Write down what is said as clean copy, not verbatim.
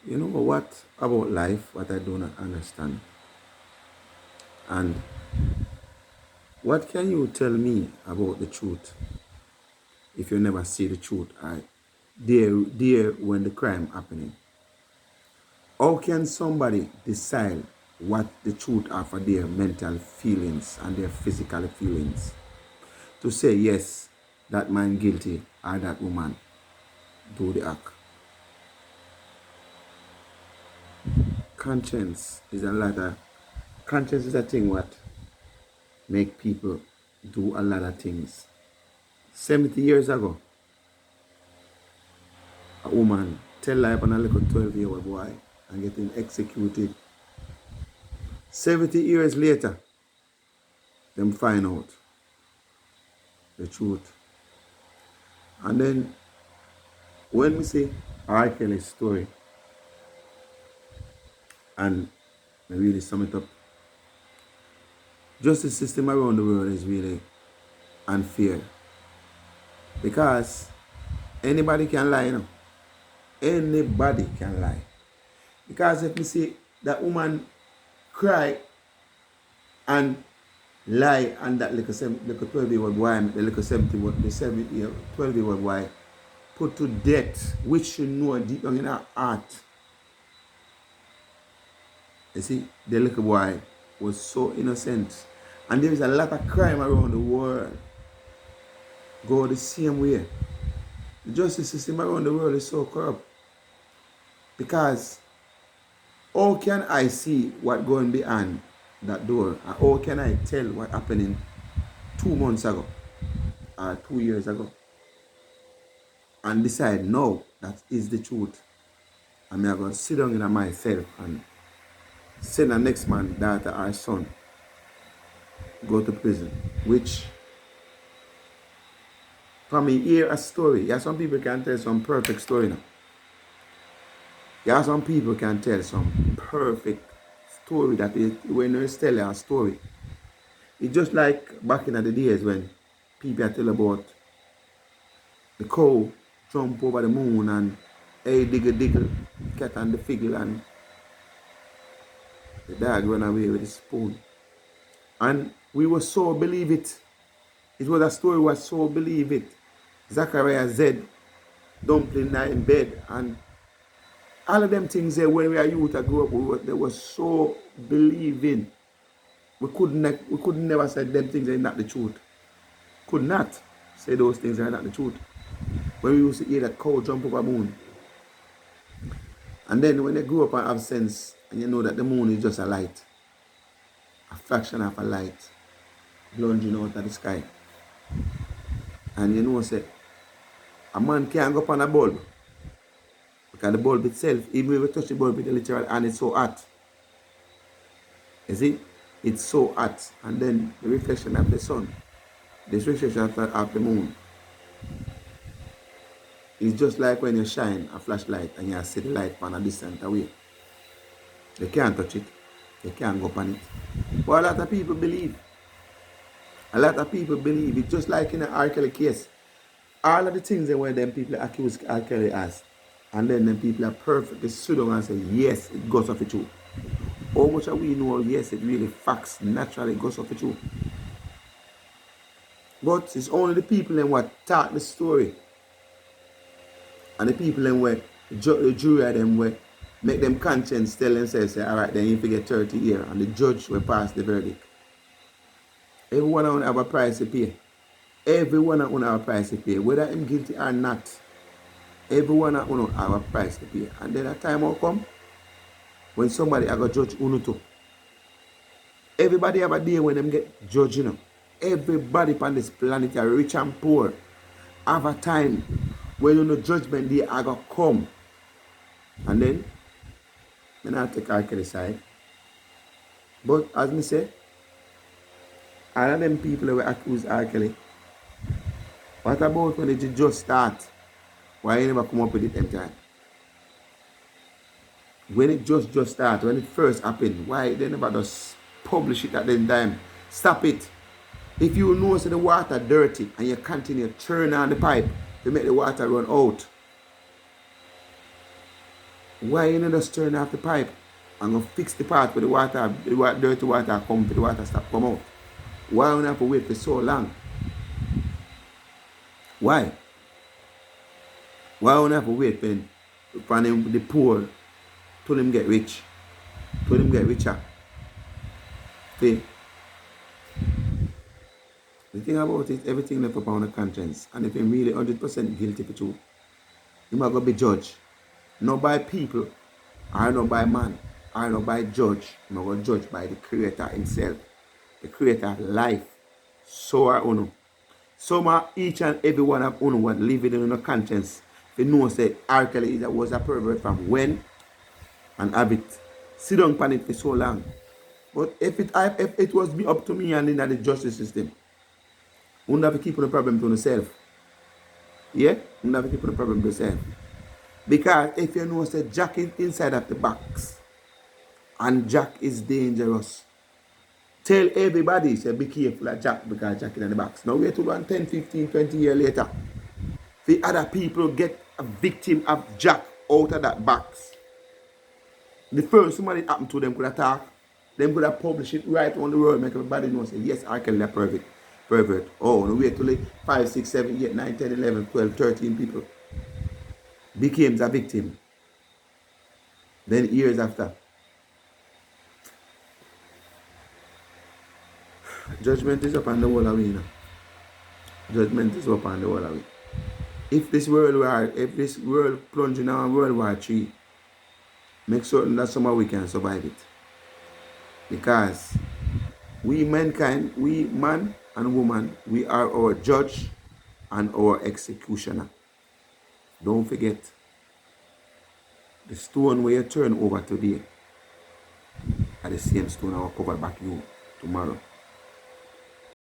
You know what about life, what I do not understand? And what can you tell me about the truth if you never see the truth? There when the crime happening. How can somebody decide what the truth are for their mental feelings and their physical feelings? To say yes, that man guilty or that woman do the act. Conscience is a thing what make people do a lot of things. 70 years ago, a woman tell lie on a little 12-year-old boy and getting executed. 70 years later, them find out the truth. And then when we see R. Kelly's story and we really sum it up, justice system around the world is really unfair because anybody can lie, you know. Anybody can lie. Because if we see that woman cry and lie and that little 12-year-old boy, the little 12-year-old boy put to death, which she know deep down in her heart. You see, the little boy was so innocent. And there is a lot of crime around the world. Go the same way. The justice system around the world is so corrupt. Because how can I see what going behind that door? And how can I tell what happening 2 months ago or 2 years ago? And decide, no, that is the truth. And I'm going to sit down in myself and send the next man, daughter, or son go to prison. Which, for me, hear a story. Yeah, some people can tell some perfect story now. Yeah, some people can tell some perfect story that is, when you tell a story. It's just like back in the days when people tell about the cow jump over the moon and hey diggle diggle, cat and the figgle and the dog run away with the spoon. And we were so believe it. It was a story was so believe it. Zachariah said dumpling in bed and all of them things there when we are youth I grew up, they were so believing. We could never say them things are not the truth. Could not say those things are not the truth. When we used to hear that cow jump over the moon. And then when they grew up and have sense, and you know that the moon is just a light, a fraction of a light, plunging out of the sky. And you know, say, a man can't go up on a bulb. Because the bulb itself, even if we touch the bulb with the literal and it's so hot. You see? It's so hot. And then the reflection of the sun, this reflection of the moon, it's just like when you shine a flashlight and you see the light from a distance away. They can't touch it. They can't go up on it. But a lot of people believe. A lot of people believe it, just like in the R. Kelly case. All of the things that where them people accuse R. Kelly as, and then them people are perfectly stood down and say, yes, it goes off the truth. How much are we know, yes, it really facts, naturally goes off the truth. But it's only the people that what talk the story. And the people that where the jury of them where make them conscience tell themselves, say, all right, then you forget 30 years, and the judge will pass the verdict. Everyone will have a price to pay. Everyone will have a price to pay. Whether I'm guilty or not, everyone will have a price to pay. And then a time will come when somebody have a judge uno. Everybody have a day when them get judged, you know. Everybody on this planet, rich and poor, have a time when you know judgment day are going to come. And then, I not take R. Kelly side. But as me say, all of them people who accuse R. Kelly, what about when it just start? Why you never come up with it them time? When it just start, when it first happened, why they never just publish it at the time? Stop it. If you know so the water dirty and you continue turn on the pipe to make the water run out, Why you not just turn off the pipe and go fix the part where the water, dirty water come, the water stop come out? Why we have to wait for so long? Why? Why we have to wait for the poor till them get rich? Till them get richer? See? The thing about it, everything left upon the conscience. And if you're really 100% guilty for truth, you might go be judged. Not by people, or not by man, or not by judge. You might go judged by the Creator himself. The Creator of life. So are uno. Some are each and every one of uno what living in a conscience. They know say R. Kelly was a pervert from when and have it. Sit down on it for so long. But if it was up to me and in the justice system, we wouldn't have to keep on the problem to yourself. Yeah? We wouldn't have to keep on the problem to yourself. Because if you know say Jack is inside of the box and Jack is dangerous, tell everybody say be careful of Jack because Jack is in the box. Now wait till 10, 15, 20 years later. The other people get a victim of Jack out of that box. The first somebody it happened to them could have talk. Them could have published it right on the world, make everybody know say yes, I can pervert. Pervert. Oh, no wait till like 5, 6, 7, 8, 9, 10, 11, 12, 13 people becomes a victim. Then years after. Judgment is upon the whole of we. Judgment is upon the whole of we. If this world plunging on World War III, make certain that somehow we can survive it. Because we mankind, we man and woman, we are our judge and our executioner. Don't forget, the stone where you turn over today are the same stone I will cover back you tomorrow.